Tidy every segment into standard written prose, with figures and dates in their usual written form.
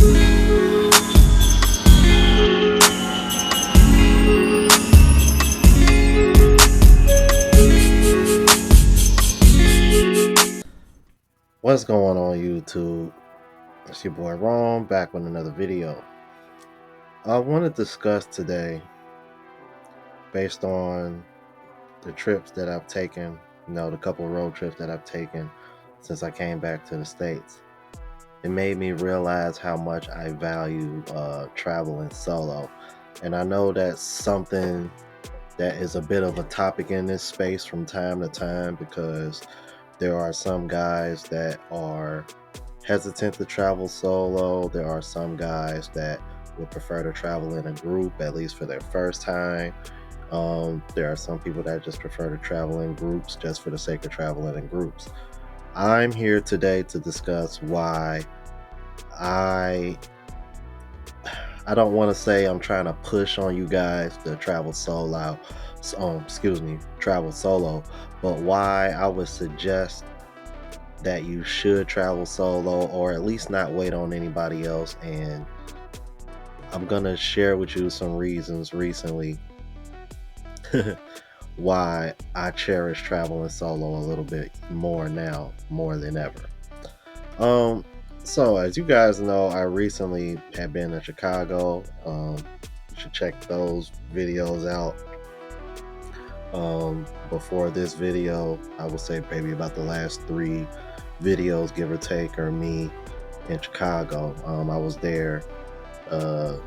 What's going on YouTube? It's your boy Ron back with another video. I want to discuss today based on the trips that I've taken, the couple road trips that I've taken since I came back to the States. It made me realize how much I value traveling solo. And I know that's something that is a bit of a topic in this space from time to time, because there are some guys that are hesitant to travel solo. There are some guys that would prefer to travel in a group, at least for their first time. There are some people that just prefer to travel in groups just for the sake of traveling in groups. I'm here today to discuss why I don't want to say I'm trying to push on you guys to travel solo, travel solo, but why I would suggest that you should travel solo, or at least not wait on anybody else. And I'm gonna share with you some reasons recently why I cherish traveling solo a little bit more now, more than ever. So as you guys know, I recently have been in Chicago. You should check those videos out. Before this video, I would say maybe about the last 3 videos, give or take, are me in Chicago. I was there the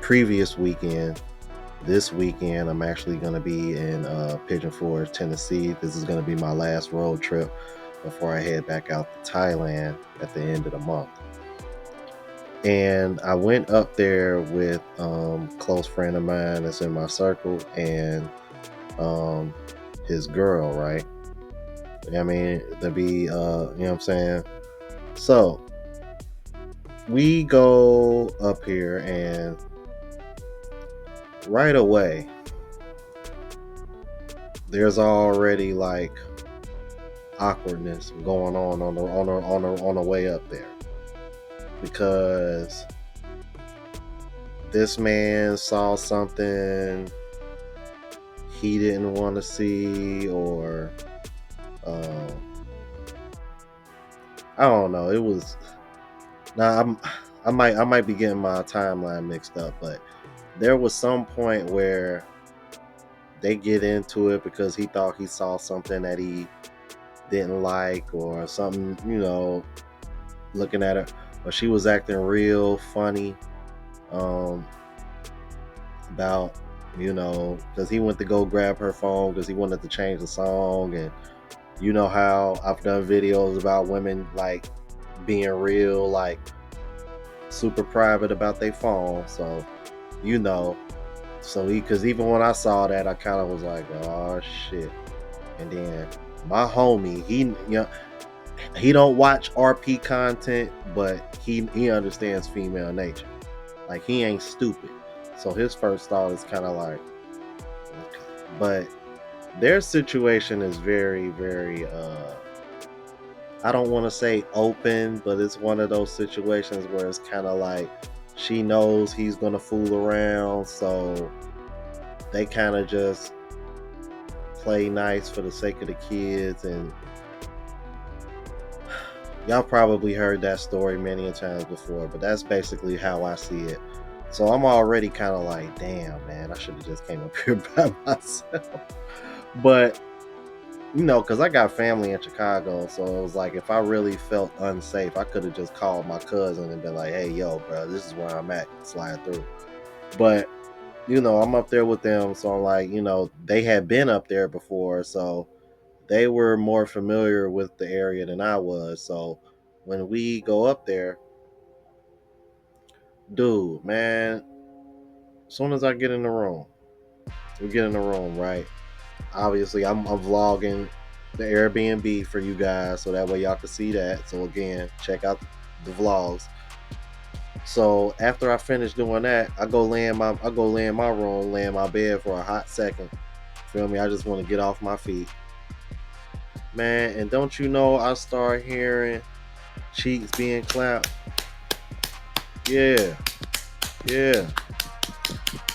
previous weekend. This weekend, I'm actually going to be in Pigeon Forge, Tennessee. This is going to be my last road trip before I head back out to Thailand at the end of the month. And I went up there with a close friend of mine that's in my circle, and his girl, right? I mean, to be, you know what I'm saying? So we go up here, and right away, there's already like awkwardness going on the way up there, because this man saw something he didn't want to see, or I don't know. It was I might be getting my timeline mixed up, but there was some point where they get into it because he thought he saw something that he didn't like, or something, looking at her, but she was acting real funny about, because he went to go grab her phone because he wanted to change the song. And you know how I've done videos about women like being real, like super private about their phone. So because even when I saw that, I kind of was like, oh shit. And then my homie, he don't watch RP content, but he understands female nature. Like, he ain't stupid. So his first thought is kind of like, okay. But their situation is very, very, I don't want to say open, but it's one of those situations where it's kind of like she knows he's going to fool around. So they kind of just play nice for the sake of the kids. And y'all probably heard that story many a times before, but that's basically how I see it. So I'm already kind of like, damn, man, I should have just came up here by myself. But, because I got family in Chicago, so it was like, if I really felt unsafe, I could have just called my cousin and been like, hey, yo, bro, this is where I'm at, slide through. But, I'm up there with them, so I'm like, they had been up there before, so they were more familiar with the area than I was. So when we go up there, dude, man, as soon as I get in the room, right? Obviously, I'm vlogging the Airbnb for you guys, so that way y'all can see that. So again, check out the vlogs. So after I finish doing that, I go lay in my room, lay in my bed for a hot second. Feel me? I just want to get off my feet, man. And don't you know, I start hearing cheeks being clapped, Yeah, yeah.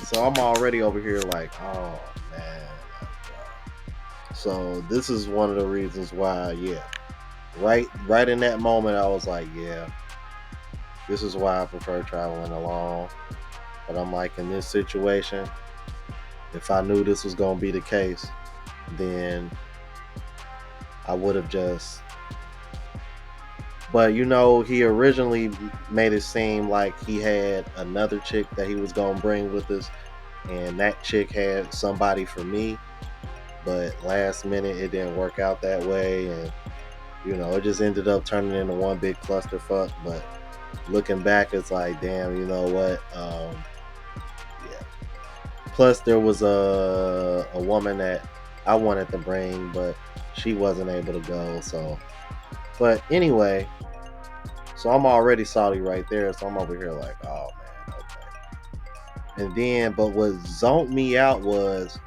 So I'm already over here like, oh man. So this is one of the reasons why, yeah. Right in that moment I was like, yeah, this is why I prefer traveling alone. But I'm like, in this situation, if I knew this was gonna be the case, then I would have just. But he originally made it seem like he had another chick that he was gonna bring with us, and that chick had somebody for me. But last minute, it didn't work out that way, and it just ended up turning into one big clusterfuck. But looking back, it's like, damn, you know what? Yeah. Plus, there was a woman that I wanted to bring, but she wasn't able to go. So, but anyway, so I'm already salty right there. So I'm over here like, oh man, okay. And then, but what zoned me out was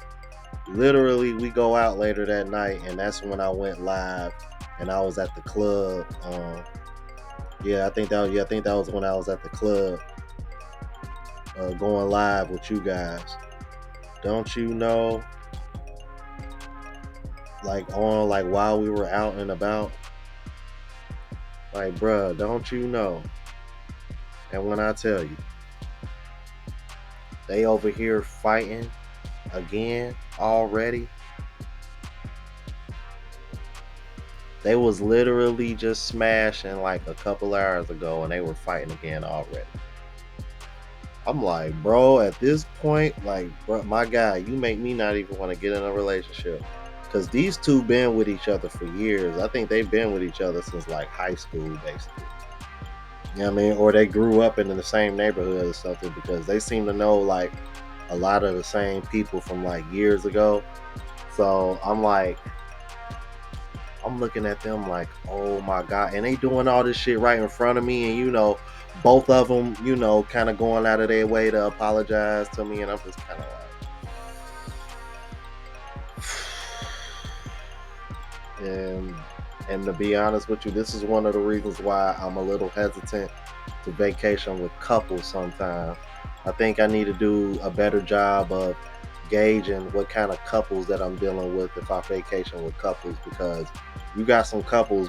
literally we go out later that night, and that's when I went live, and I was at the club. I think that was when I was at the club, going live with you guys. Don't you know? Like while we were out and about, like bruh, don't you know? And when I tell you, they over here fighting again already. They was literally just smashing like a couple hours ago, and they were fighting again already. I'm like, bro, at this point, like, bro, my guy, you make me not even want to get in a relationship. Because these two been with each other for years. I think they've been with each other since like high school, basically. You know what I mean? Or they grew up in the same neighborhood or something, because they seem to know like a lot of the same people from like years ago. So I'm like, I'm looking at them like, oh my God. And they doing all this shit right in front of me. And, both of them, kind of going out of their way to apologize to me. And I'm just kind of like, and to be honest with you, this is one of the reasons why I'm a little hesitant to vacation with couples sometimes. I think I need to do a better job of gauging what kind of couples that I'm dealing with if I vacation with couples, because you got some couples,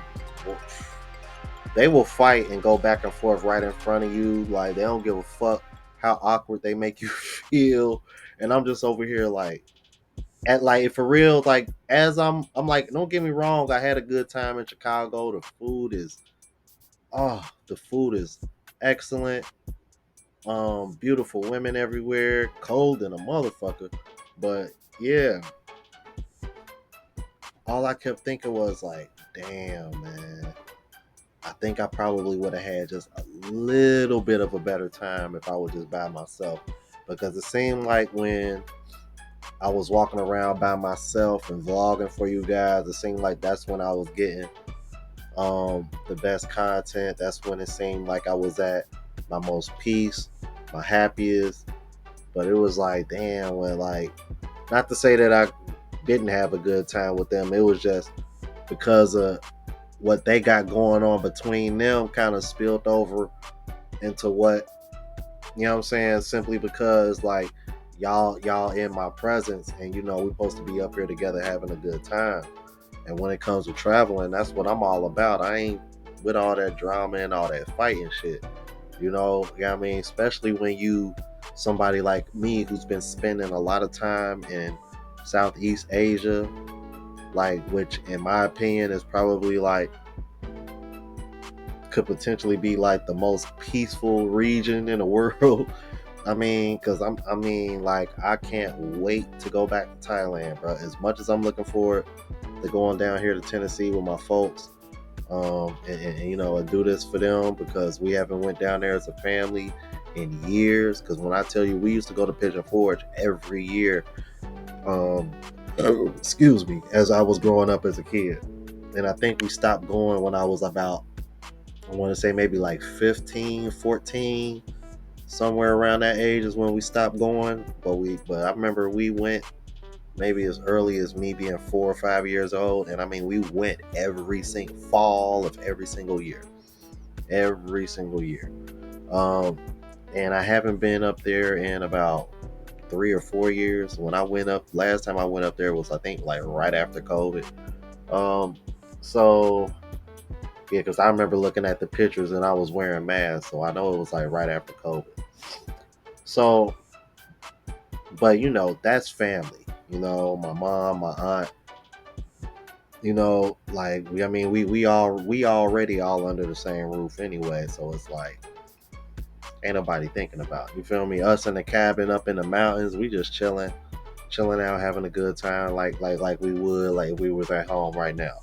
they will fight and go back and forth right in front of you. Like, they don't give a fuck how awkward they make you feel. And I'm just over here like, at like for real, like as I'm like, don't get me wrong, I had a good time in Chicago. The food is excellent. Beautiful women everywhere, cold and a motherfucker. But yeah, all I kept thinking was like, damn man, I think I probably would have had just a little bit of a better time if I was just by myself. Because it seemed like when I was walking around by myself and vlogging for you guys, it seemed like that's when I was getting the best content. That's when it seemed like I was at my most peace, my happiest. But it was like, damn, when like, not to say that I didn't have a good time with them. It was just because of what they got going on between them kind of spilled over into what, I'm saying, simply because like y'all in my presence, and we're supposed to be up here together having a good time. And when it comes to traveling, that's what I'm all about. I ain't with all that drama and all that fighting shit. What I mean? Especially when you somebody like me who's been spending a lot of time in Southeast Asia, like, which in my opinion is probably like, could potentially be like the most peaceful region in the world. I mean, because like, I can't wait to go back to Thailand, bro. As much as I'm looking forward to going down here to Tennessee with my folks, and do this for them, because we haven't went down there as a family in years. Because when I tell you, we used to go to Pigeon Forge every year, um, excuse me, as I was growing up as a kid. And I think we stopped going when I was about, I want to say maybe like 15, 14, somewhere around that age is when we stopped going. But I remember we went maybe as early as me being 4 or 5 years old. And I mean, we went every single fall of every single year. Every single year. Um, and I haven't been up there in about 3 or 4 years. When I went up last time I went up there was, I think, like right after COVID. Um, so yeah, because I remember looking at the pictures and I was wearing masks, so I know it was like right after COVID. So, but that's family. My mom, my aunt. Like I mean, we already all under the same roof anyway. So it's like ain't nobody thinking about. You feel me? Us in the cabin up in the mountains, we just chilling out, having a good time, like we would like if we was at home right now.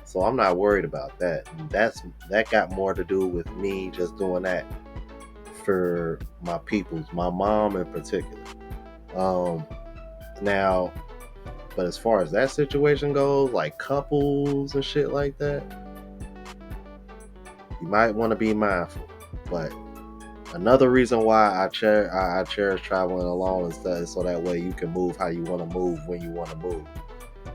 So I'm not worried about that. That got more to do with me just doing that for my peoples, my mom in particular. Um, now, but as far as that situation goes, like couples and shit like that, you might want to be mindful. But another reason why I cherish traveling alone is that so that way you can move how you want to move when you want to move.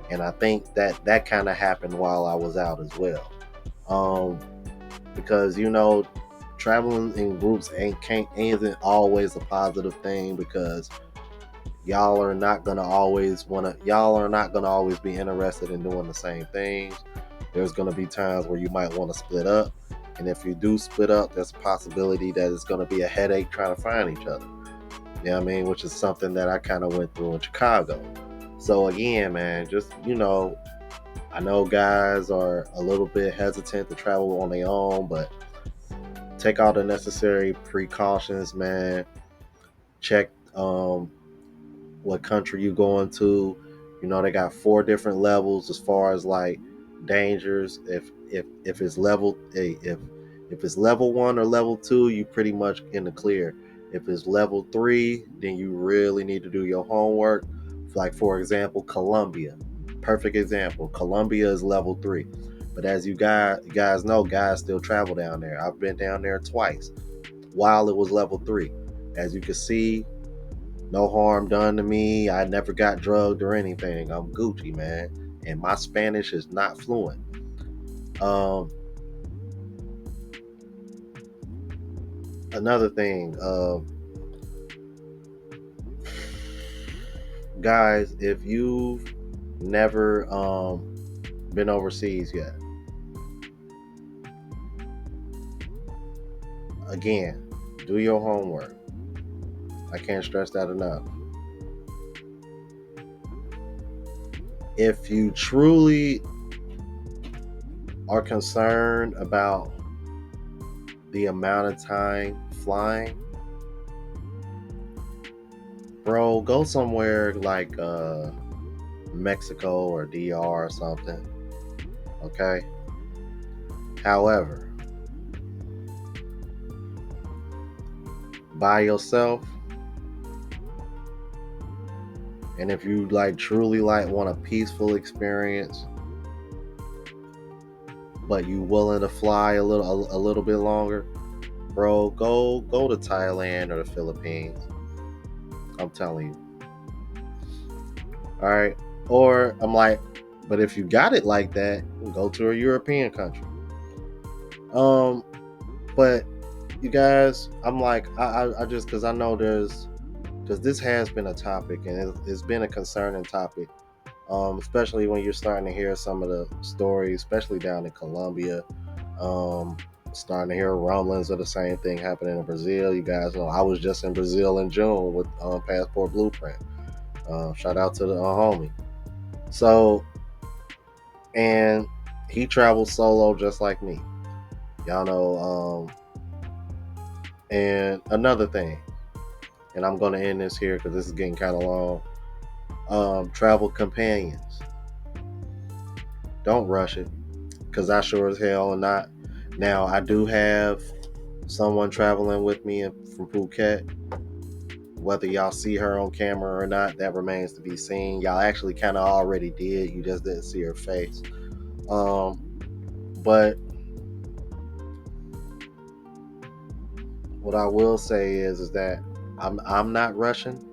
And I think that kind of happened while I was out as well. Um, because traveling in groups isn't always a positive thing because y'all are not gonna always be interested in doing the same things. There's gonna be times where you might want to split up, and if you do split up, there's a possibility that it's gonna be a headache trying to find each other. You know what I mean? Which is something that I kind of went through in Chicago. So again, man, just I know guys are a little bit hesitant to travel on their own, but take all the necessary precautions, man. Check what country you going to. They got 4 different levels as far as like dangers. If it's if it's level 1 or level 2, you pretty much in the clear. If it's level 3, then you really need to do your homework. Like for example, Colombia. Perfect example. Colombia is level 3. But as you guys know, guys still travel down there. I've been down there twice while it was level 3. As you can see, no harm done to me. I never got drugged or anything. I'm Gucci, man. And my Spanish is not fluent. Um, Another thing, guys, if you've never been overseas yet, again, do your homework. I can't stress that enough. If you truly are concerned about the amount of time flying, bro, go somewhere like Mexico or DR or something. Okay. However, by yourself, and if you like truly like want a peaceful experience, but you willing to fly a little bit longer, bro, go to Thailand or the Philippines. I'm telling you. All right. Or I'm like, but if you got it like that, go to a European country. Um, but you guys, I'm like, I just because I know because this has been a topic and it's been a concerning topic, especially when you're starting to hear some of the stories, especially down in Colombia. Um, Starting to hear rumblings of the same thing happening in Brazil. You guys know I was just in Brazil in June with Passport Blueprint. Shout out to the homie. So, and he travels solo just like me. Y'all know. And another thing, and I'm going to end this here because this is getting kind of long. Travel companions. Don't rush it because I sure as hell am not. Now, I do have someone traveling with me from Phuket. Whether y'all see her on camera or not, that remains to be seen. Y'all actually kind of already did. You just didn't see her face. But what I will say is that I'm not rushing.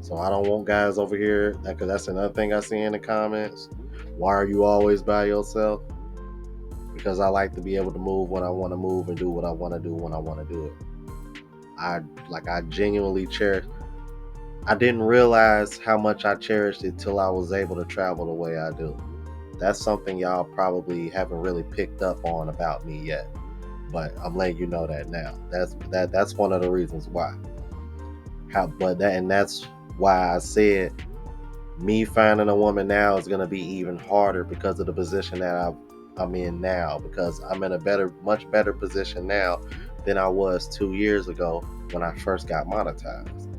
So I don't want guys over here because that's another thing I see in the comments. Why are you always by yourself? because I like to be able to move when I want to move and do what I want to do when I want to do it. I genuinely cherish. I didn't realize how much I cherished it till I was able to travel the way I do. That's something y'all probably haven't really picked up on about me yet, but I'm letting you know that now. That's one of the reasons why. That's why I said me finding a woman now is gonna be even harder because of the position that I'm in now. Because I'm in a much better position now than I was 2 years ago when I first got monetized.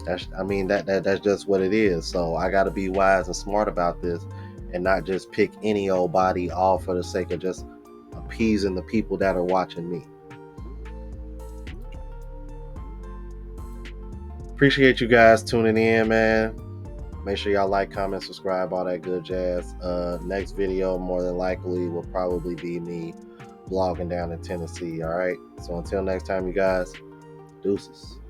That's just what it is. So I got to be wise and smart about this, and not just pick any old body all for the sake of just appeasing the people that are watching me. Appreciate you guys tuning in, man. Make sure y'all like, comment, subscribe, all that good jazz. Next video, more than likely, will probably be me vlogging down in Tennessee. All right. So until next time, you guys, deuces.